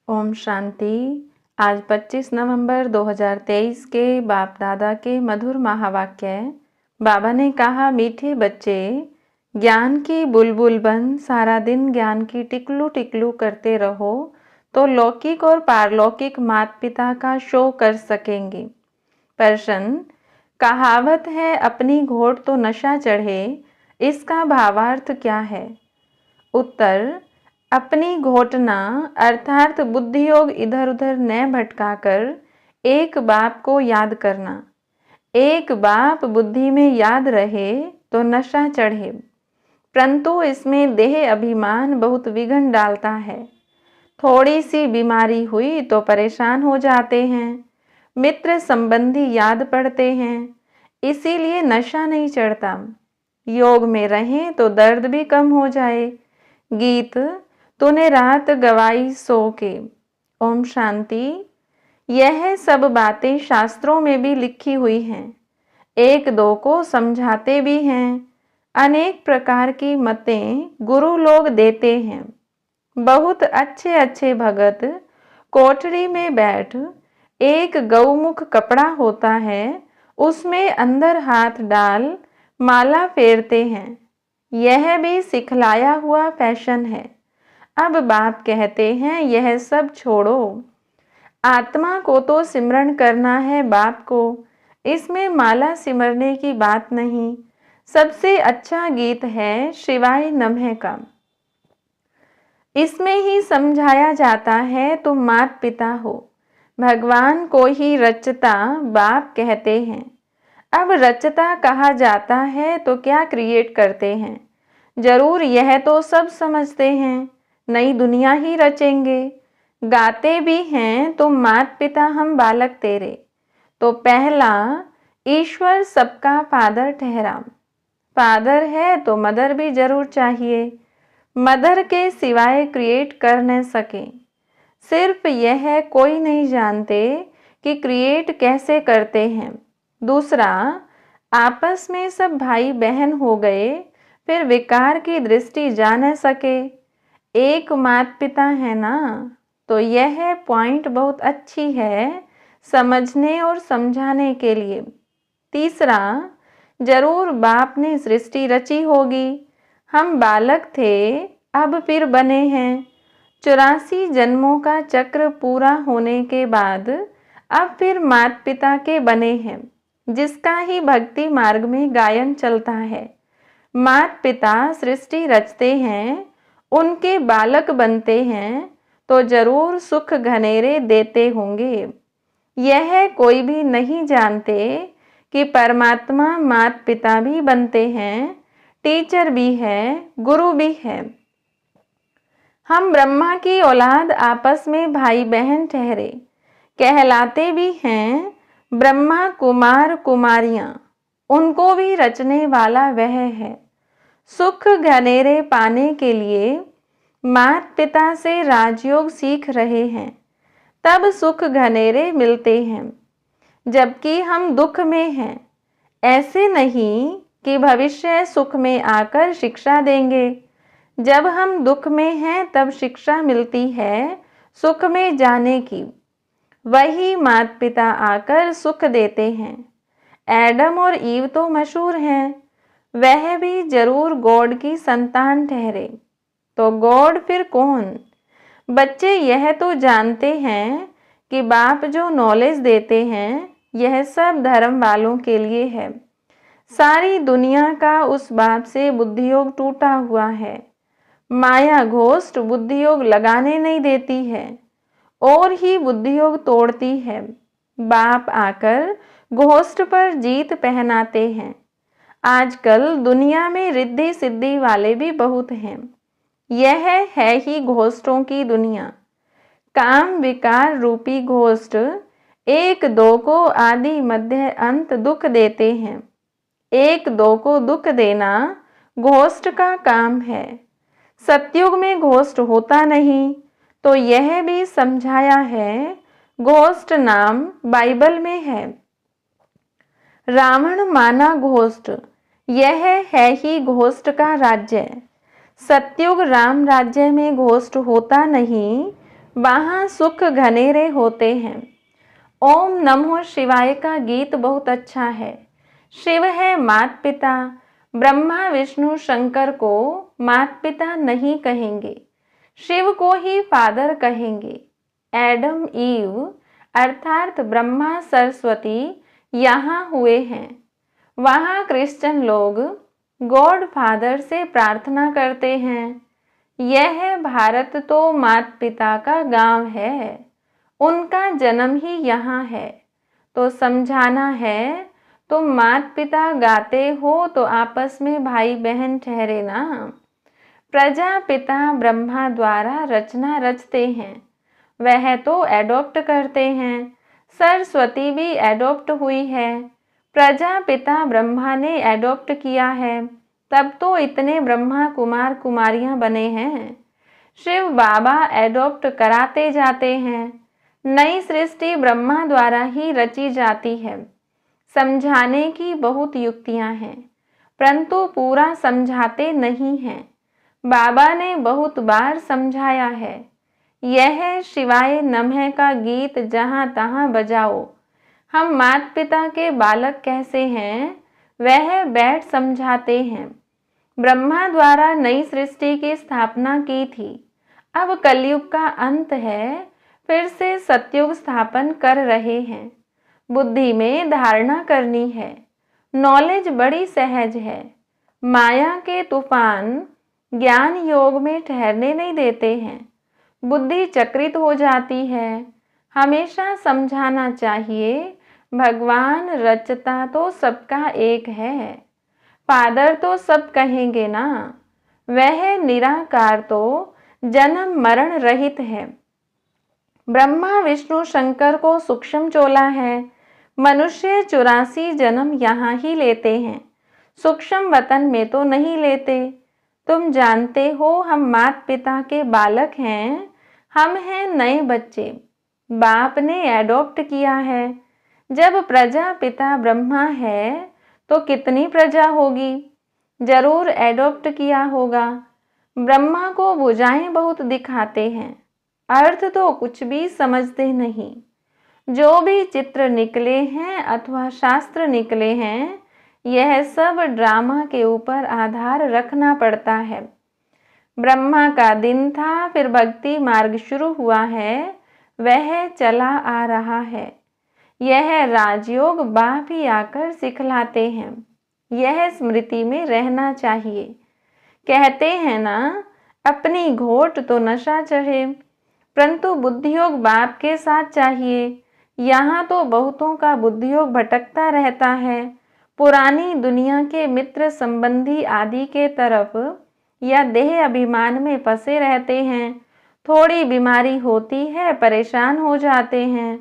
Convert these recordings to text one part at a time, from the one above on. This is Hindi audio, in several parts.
ओम शांति। आज 25 नवंबर 2023 के बाप दादा के मधुर महावाक्य। बाबा ने कहा, मीठे बच्चे, ज्ञान की बुलबुल बन सारा दिन ज्ञान की टिकलू टिकलू करते रहो तो लौकिक और पारलौकिक माता पिता का शो कर सकेंगे। प्रश्न, कहावत है अपनी घोट तो नशा चढ़े, इसका भावार्थ क्या है? उत्तर, अपनी घोटना अर्थात बुद्धि योग इधर उधर न भटकाकर एक बाप को याद करना। एक बाप बुद्धि में याद रहे तो नशा चढ़े, परंतु इसमें देह अभिमान बहुत विघ्न डालता है। थोड़ी सी बीमारी हुई तो परेशान हो जाते हैं, मित्र संबंधी याद पड़ते हैं, इसीलिए नशा नहीं चढ़ता। योग में रहें तो दर्द भी कम हो जाए। गीत तूने रात गवाई सो के। ओम शांति। यह सब बातें शास्त्रों में भी लिखी हुई हैं, एक दो को समझाते भी हैं। अनेक प्रकार की मतें गुरु लोग देते हैं। बहुत अच्छे अच्छे भगत कोठरी में बैठ, एक गौमुख कपड़ा होता है, उसमें अंदर हाथ डाल माला फेरते हैं। यह भी सिखलाया हुआ फैशन है। अब बाप कहते हैं, यह सब छोड़ो, आत्मा को तो सिमरण करना है बाप को, इसमें माला सिमरने की बात नहीं। सबसे अच्छा गीत है शिवाय नमः का। इसमें ही समझाया जाता है तुम मात पिता हो, भगवान को ही रचता बाप कहते हैं। अब रचता कहा जाता है तो क्या क्रिएट करते हैं? जरूर यह तो सब समझते हैं, नई दुनिया ही रचेंगे। गाते भी हैं तुम मात पिता हम बालक तेरे, तो पहला ईश्वर सबका फादर ठहरा। फादर है तो मदर भी जरूर चाहिए, मदर के सिवाय क्रिएट कर न सके। सिर्फ यह कोई नहीं जानते कि क्रिएट कैसे करते हैं। दूसरा, आपस में सब भाई बहन हो गए, फिर विकार की दृष्टि जा न सके। एक माता पिता है ना, तो यह पॉइंट बहुत अच्छी है समझने और समझाने के लिए। तीसरा, जरूर बाप ने सृष्टि रची होगी, हम बालक थे अब फिर बने हैं। 84 जन्मों का चक्र पूरा होने के बाद अब फिर माता पिता के बने हैं, जिसका ही भक्ति मार्ग में गायन चलता है। माता पिता सृष्टि रचते हैं, उनके बालक बनते हैं, तो जरूर सुख घनेरे देते होंगे। यह कोई भी नहीं जानते कि परमात्मा माता पिता भी बनते हैं, टीचर भी है, गुरु भी है। हम ब्रह्मा की औलाद आपस में भाई बहन ठहरे, कहलाते भी हैं ब्रह्मा कुमार कुमारियां, उनको भी रचने वाला वह है। सुख घनेरे पाने के लिए माता पिता से राजयोग सीख रहे हैं, तब सुख घनेरे मिलते हैं, जबकि हम दुख में हैं। ऐसे नहीं कि भविष्य सुख में आकर शिक्षा देंगे। जब हम दुख में हैं तब शिक्षा मिलती है सुख में जाने की। वही माता पिता आकर सुख देते हैं। एडम और ईव तो मशहूर हैं, वह भी जरूर गॉड की संतान ठहरे। तो गॉड फिर कौन? बच्चे यह तो जानते हैं कि बाप जो नॉलेज देते हैं, यह सब धर्म वालों के लिए है। सारी दुनिया का उस बाप से बुद्धियोग टूटा हुआ है। माया घोस्ट बुद्धियोग लगाने नहीं देती है और ही बुद्धियोग तोड़ती है। बाप आकर घोस्ट पर जीत पहनाते हैं। आजकल दुनिया में रिद्धि सिद्धि वाले भी बहुत हैं। यह है ही घोष्टों की दुनिया। काम विकार रूपी घोष्ट एक दो को आदि मध्य अंत दुख देते हैं। एक दो को दुख देना घोष्ट का काम है। सतयुग में घोष्ट होता नहीं, तो यह भी समझाया है। घोष्ट नाम बाइबल में है। रावण माना घोष्ट, यह है ही घोष्ट का राज्य। सतयुग राम राज्य में घोष्ट होता नहीं, वहाँ सुख घनेरे होते हैं। ओम नमो शिवाय का गीत बहुत अच्छा है। शिव है माता पिता, ब्रह्मा विष्णु शंकर को माता पिता नहीं कहेंगे, शिव को ही फादर कहेंगे। एडम ईव अर्थात ब्रह्मा सरस्वती यहाँ हुए हैं। वहाँ क्रिश्चियन लोग गॉड फादर से प्रार्थना करते हैं। यह भारत तो माता पिता का गांव है, उनका जन्म ही यहाँ है। तो समझाना है, तुम माता पिता गाते हो तो आपस में भाई बहन ठहरे ना। प्रजापिता ब्रह्मा द्वारा रचना रचते हैं, वह तो एडॉप्ट करते हैं। सरस्वती भी एडॉप्ट हुई है, प्रजापिता ब्रह्मा ने एडॉप्ट किया है, तब तो इतने ब्रह्मा कुमार कुमारियां बने हैं। शिव बाबा एडॉप्ट कराते जाते हैं। नई सृष्टि ब्रह्मा द्वारा ही रची जाती है। समझाने की बहुत युक्तियां हैं, परंतु पूरा समझाते नहीं हैं। बाबा ने बहुत बार समझाया है। यह शिवाय नमः का गीत जहाँ तहाँ बजाओ। हम माता पिता के बालक कैसे हैं, वह बैठ समझाते हैं। ब्रह्मा द्वारा नई सृष्टि की स्थापना की थी। अब कलयुग का अंत है, फिर से सतयुग स्थापन कर रहे हैं। बुद्धि में धारणा करनी है। नॉलेज बड़ी सहज है। माया के तूफान ज्ञान योग में ठहरने नहीं देते हैं। बुद्धि चक्रित हो जाती है। हमेशा समझाना चाहिए, भगवान रचता तो सबका एक है, फादर तो सब कहेंगे ना। वह निराकार तो जन्म मरण रहित है। ब्रह्मा विष्णु शंकर को सूक्ष्म चोला है। मनुष्य 84 जन्म यहाँ ही लेते हैं, सूक्ष्म वतन में तो नहीं लेते। तुम जानते हो हम माता पिता के बालक हैं, हम हैं नए बच्चे, बाप ने एडॉप्ट किया है। जब प्रजापिता ब्रह्मा है तो कितनी प्रजा होगी, जरूर एडॉप्ट किया होगा। ब्रह्मा को भुजाएं बहुत दिखाते हैं, अर्थ तो कुछ भी समझते नहीं। जो भी चित्र निकले हैं अथवा शास्त्र निकले हैं, यह सब ड्रामा के ऊपर आधार रखना पड़ता है। ब्रह्मा का दिन था, फिर भक्ति मार्ग शुरू हुआ है, वह चला आ रहा है। यह राजयोग बाप ही आकर सिखलाते हैं। यह स्मृति में रहना चाहिए। कहते हैं ना, अपनी घोट तो नशा चढ़े, परंतु बुद्धियोग बाप के साथ चाहिए। यहाँ तो बहुतों का बुद्धियोग भटकता रहता है, पुरानी दुनिया के मित्र संबंधी आदि के तरफ या देह अभिमान में फंसे रहते हैं। थोड़ी बीमारी होती है, परेशान हो जाते हैं।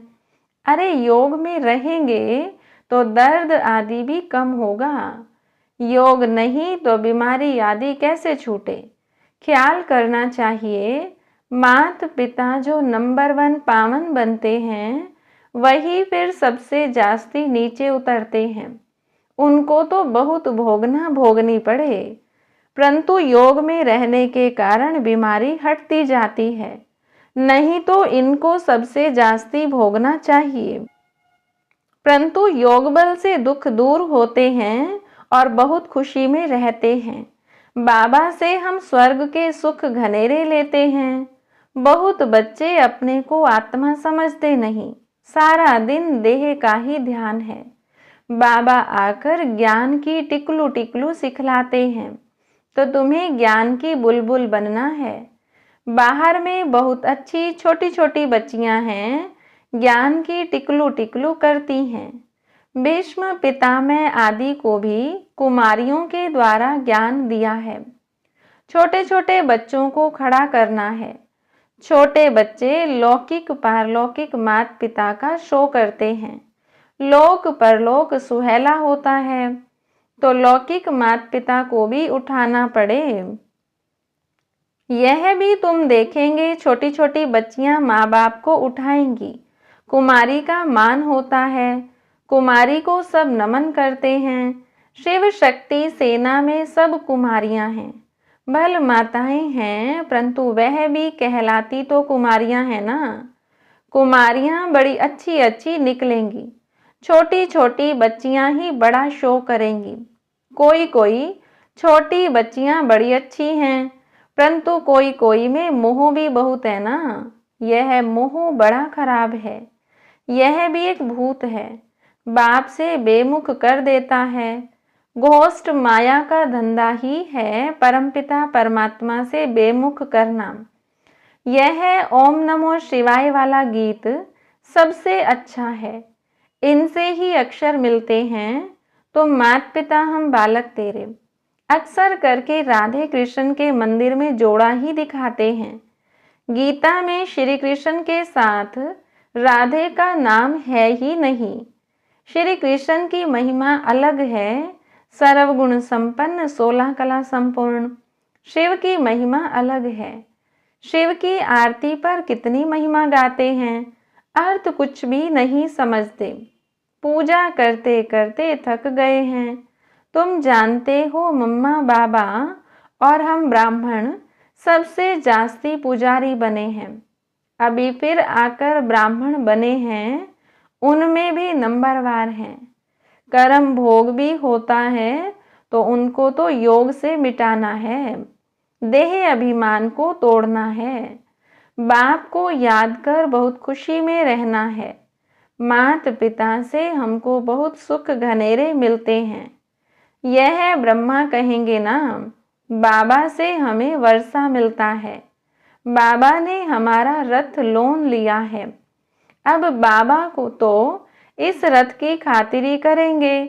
अरे योग में रहेंगे तो दर्द आदि भी कम होगा, योग नहीं तो बीमारी आदि कैसे छूटे। ख्याल करना चाहिए, माता पिता जो नंबर 1 पावन बनते हैं, वही फिर सबसे जास्ती नीचे उतरते हैं। उनको तो बहुत भोगनी पड़े, परंतु योग में रहने के कारण बीमारी हटती जाती है। नहीं तो इनको सबसे जास्ती भोगना चाहिए, परंतु योग बल से दुख दूर होते हैं और बहुत खुशी में रहते हैं। बाबा से हम स्वर्ग के सुख घनेरे लेते हैं। बहुत बच्चे अपने को आत्मा समझते नहीं, सारा दिन देह का ही ध्यान है। बाबा आकर ज्ञान की टिकलू टिकलू सिखलाते हैं, तो तुम्हें ज्ञान की बुलबुल बनना है। बाहर में बहुत अच्छी छोटी छोटी बच्चियां हैं, ज्ञान की टिकलू टिकलू करती हैं। भीष्म पितामह आदि को भी कुमारियों के द्वारा ज्ञान दिया है। छोटे छोटे बच्चों को खड़ा करना है। छोटे बच्चे लौकिक पारलौकिक माता पिता का शो करते हैं। लोक परलोक सुहेला होता है, तो लौकिक माता पिता को भी उठाना पड़े। यह भी तुम देखेंगे, छोटी छोटी बच्चियां माँ बाप को उठाएंगी। कुमारी का मान होता है, कुमारी को सब नमन करते हैं। शिव शक्ति सेना में सब कुमारियां हैं। भल माताएं हैं, परंतु वह भी कहलाती तो कुमारियां हैं ना। कुमारियां बड़ी अच्छी अच्छी निकलेंगी, छोटी छोटी बच्चियां ही बड़ा शो करेंगी। कोई कोई छोटी बच्चियां बड़ी अच्छी हैं, परंतु कोई कोई में मोह भी बहुत है ना। यह मोह बड़ा खराब है। यह भी एक भूत है, बाप से बेमुख कर देता है। घोष्ट माया का धंधा ही है परमपिता परमात्मा से बेमुख करना। यह ओम नमो शिवाय वाला गीत सबसे अच्छा है। इनसे ही अक्षर मिलते हैं। तो मात पिता हम बालक तेरे अक्सर करके राधे कृष्ण के मंदिर में जोड़ा ही दिखाते हैं। गीता में श्री कृष्ण के साथ राधे का नाम है ही नहीं। श्री कृष्ण की महिमा अलग है, सर्वगुण संपन्न 16 कला संपूर्ण। शिव की महिमा अलग है। शिव की आरती पर कितनी महिमा गाते हैं, अर्थ कुछ भी नहीं समझते। पूजा करते करते थक गए हैं। तुम जानते हो मम्मा बाबा और हम ब्राह्मण सबसे जास्ती पुजारी बने हैं। अभी फिर आकर ब्राह्मण बने हैं, उनमें भी नंबरवार हैं। कर्म भोग भी होता है तो उनको तो योग से मिटाना है, देह अभिमान को तोड़ना है। बाप को याद कर बहुत खुशी में रहना है। मात पिता से हमको बहुत सुख घनेरे मिलते हैं। यह ब्रह्मा कहेंगे ना, बाबा से हमें वर्षा मिलता है। बाबा ने हमारा रथ लोन लिया है। अब बाबा को तो इस रथ की खातिरी करेंगे।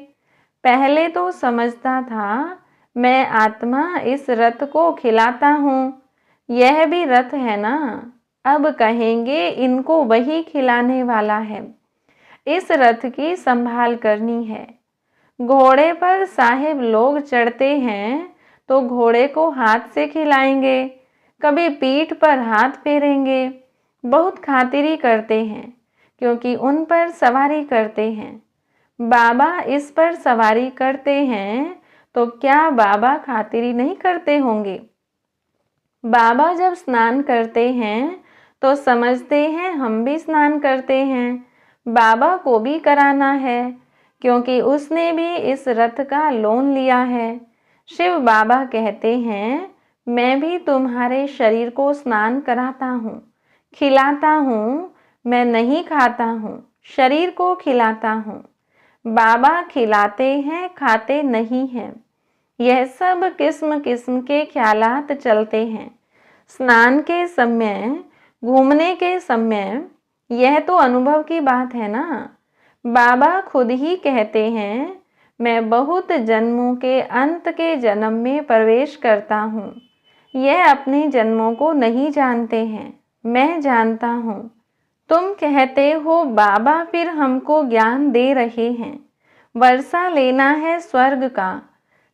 पहले तो समझता था मैं आत्मा इस रथ को खिलाता हूँ, यह भी रथ है ना। अब कहेंगे इनको वही खिलाने वाला है। इस रथ की संभाल करनी है। घोड़े पर साहेब लोग चढ़ते हैं तो घोड़े को हाथ से खिलाएंगे, कभी पीठ पर हाथ फेरेंगे। बहुत खातिरी करते हैं क्योंकि उन पर सवारी करते हैं। बाबा इस पर सवारी करते हैं तो क्या बाबा खातिरी नहीं करते होंगे। बाबा जब स्नान करते हैं तो समझते हैं हम भी स्नान करते हैं। बाबा को भी कराना है क्योंकि उसने भी इस रथ का लोन लिया है। शिव बाबा कहते हैं मैं भी तुम्हारे शरीर को स्नान कराता हूँ, खिलाता हूँ। मैं नहीं खाता हूँ, शरीर को खिलाता हूँ। बाबा खिलाते हैं, खाते नहीं हैं। यह सब किस्म किस्म के ख्यालात चलते हैं। स्नान के समय, घूमने के समय, यह तो अनुभव की बात है ना। बाबा खुद ही कहते हैं मैं बहुत जन्मों के अंत के जन्म में प्रवेश करता हूँ। यह अपने जन्मों को नहीं जानते हैं, मैं जानता हूँ। तुम कहते हो बाबा फिर हमको ज्ञान दे रहे हैं। वर्षा लेना है स्वर्ग का।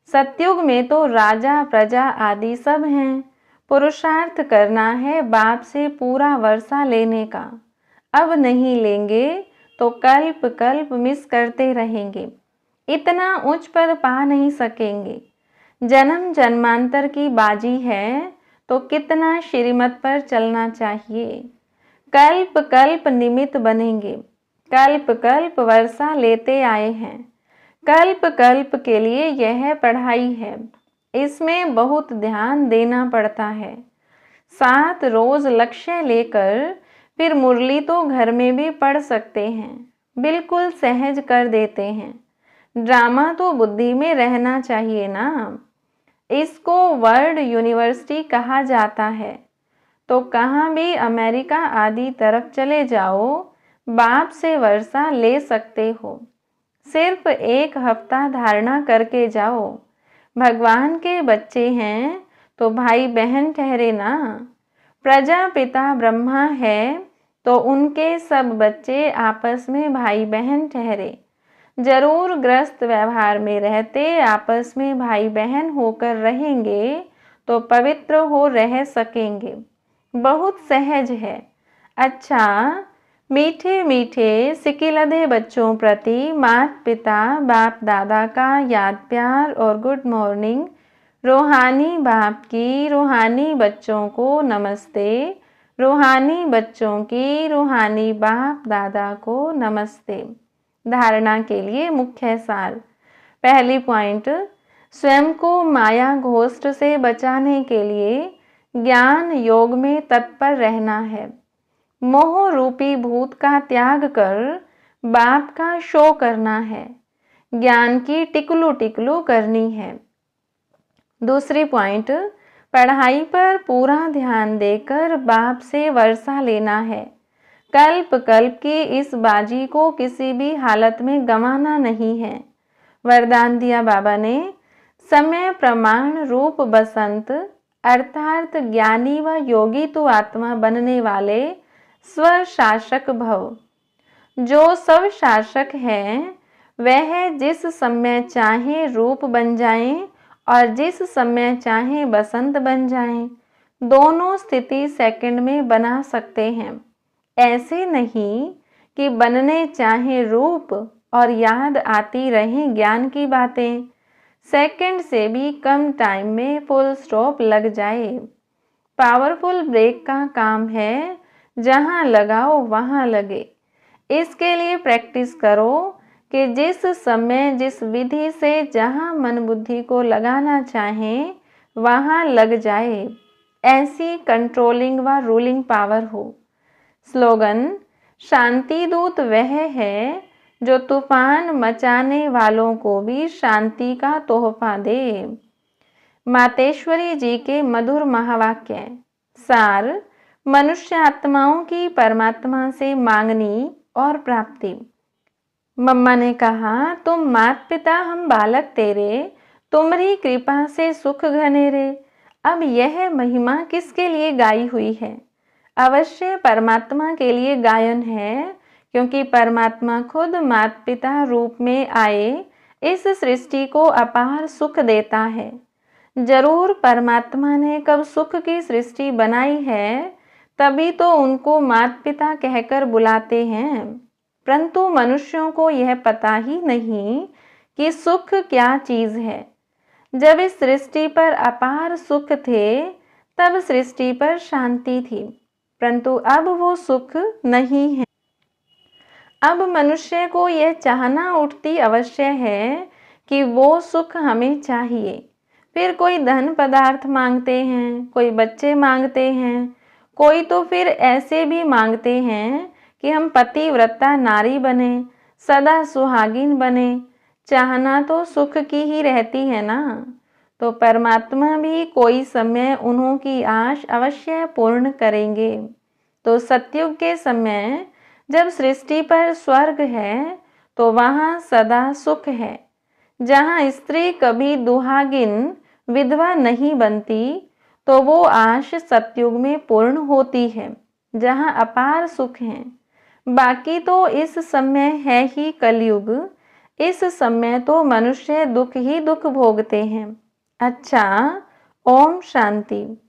सतयुग में तो राजा प्रजा आदि सब हैं। पुरुषार्थ करना है बाप से पूरा वर्षा लेने का। अब नहीं लेंगे तो कल्प कल्प मिस करते रहेंगे। इतना उच्च पद पा नहीं सकेंगे। जन्म जन्मांतर की बाजी है तो कितना श्रीमत पर चलना चाहिए। कल्प कल्प निमित्त बनेंगे। कल्प कल्प वर्षा लेते आए हैं। कल्प कल्प के लिए यह पढ़ाई है। इसमें बहुत ध्यान देना पड़ता है। 7 रोज लक्ष्य लेकर फिर मुरली तो घर में भी पढ़ सकते हैं। बिल्कुल सहज कर देते हैं। ड्रामा तो बुद्धि में रहना चाहिए ना। इसको वर्ल्ड यूनिवर्सिटी कहा जाता है। तो कहाँ भी अमेरिका आदि तरफ चले जाओ, बाप से वर्षा ले सकते हो। सिर्फ 1 हफ्ता धारणा करके जाओ। भगवान के बच्चे हैं तो भाई बहन ठहरे ना। प्रजापिता ब्रह्मा है तो उनके सब बच्चे आपस में भाई बहन ठहरे। जरूर ग्रस्त व्यवहार में रहते आपस में भाई बहन होकर रहेंगे तो पवित्र हो रह सकेंगे। बहुत सहज है। अच्छा, मीठे मीठे सिकिलधे बच्चों प्रति माता पिता बाप दादा का याद प्यार और गुड मॉर्निंग रूहानी बाप की रूहानी बच्चों को नमस्ते। रूहानी बच्चों की रूहानी बाप दादा को नमस्ते। धारणा के लिए मुख्य सार। पहली पॉइंट, स्वयं को माया घोष्ट से बचाने के लिए ज्ञान योग में तत्पर रहना है। मोह रूपी भूत का त्याग कर बाप का शो करना है। ज्ञान की टिकलू टिकलू करनी है। दूसरी पॉइंट, पढ़ाई पर पूरा ध्यान देकर बाप से वर्षा लेना है। कल्प कल्प की इस बाजी को किसी भी हालत में गंवाना नहीं है। वरदान दिया बाबा ने, समय प्रमाण रूप बसंत अर्थात ज्ञानी व योगी तो आत्मा बनने वाले स्वशासक भव। जो सब शासक हैं वह जिस समय चाहे रूप बन जाएं और जिस समय चाहे बसंत बन जाएं, दोनों स्थिति सेकंड में बना सकते हैं। ऐसे नहीं कि बनने चाहे रूप और याद आती रहें ज्ञान की बातें, सेकंड से भी कम टाइम में फुल स्टॉप लग जाए। पावरफुल ब्रेक का काम है, जहां लगाओ वहां लगे। इसके लिए प्रैक्टिस करो कि जिस समय जिस विधि से जहां मन बुद्धि को लगाना चाहें वहां लग जाए। ऐसी कंट्रोलिंग व रूलिंग पावर हो। स्लोगन, शांति दूत वह है जो तूफान मचाने वालों को भी शांति का तोहफा दे। मातेश्वरी जी के मधुर महावाक्य। सार, मनुष्य आत्माओं की परमात्मा से मांगनी और प्राप्ति। मम्मा ने कहा, तुम मात पिता हम बालक तेरे, तुम्हारी कृपा से सुख घने रे। अब यह महिमा किसके लिए गाई हुई है? अवश्य परमात्मा के लिए गायन है, क्योंकि परमात्मा खुद मात पिता रूप में आए इस सृष्टि को अपार सुख देता है। जरूर परमात्मा ने कब सुख की सृष्टि बनाई है, तभी तो उनको मात पिता कहकर बुलाते हैं। परंतु मनुष्यों को यह पता ही नहीं कि सुख क्या चीज है। जब इस सृष्टि पर अपार सुख थे, तब सृष्टि पर शांति थी, परंतु अब वो सुख नहीं है। अब मनुष्य को यह चाहना उठती अवश्य है कि वो सुख हमें चाहिए। फिर कोई धन पदार्थ मांगते हैं, कोई बच्चे मांगते हैं, कोई तो फिर ऐसे भी मांगते हैं कि हम पतिव्रता नारी बने, सदा सुहागिन बने। चाहना तो सुख की ही रहती है ना। तो परमात्मा भी कोई समय उन्हों की आश अवश्य पूर्ण करेंगे। तो सतयुग के समय जब सृष्टि पर स्वर्ग है, तो वहाँ सदा सुख है। जहाँ स्त्री कभी दुहागिन विधवा नहीं बनती, तो वो आश सतयुग में पूर्ण होती है, जहाँ अपार सुख है। बाकी तो इस समय है ही कलयुग। इस समय तो मनुष्य दुख ही दुख भोगते हैं। अच्छा, ओम शांति।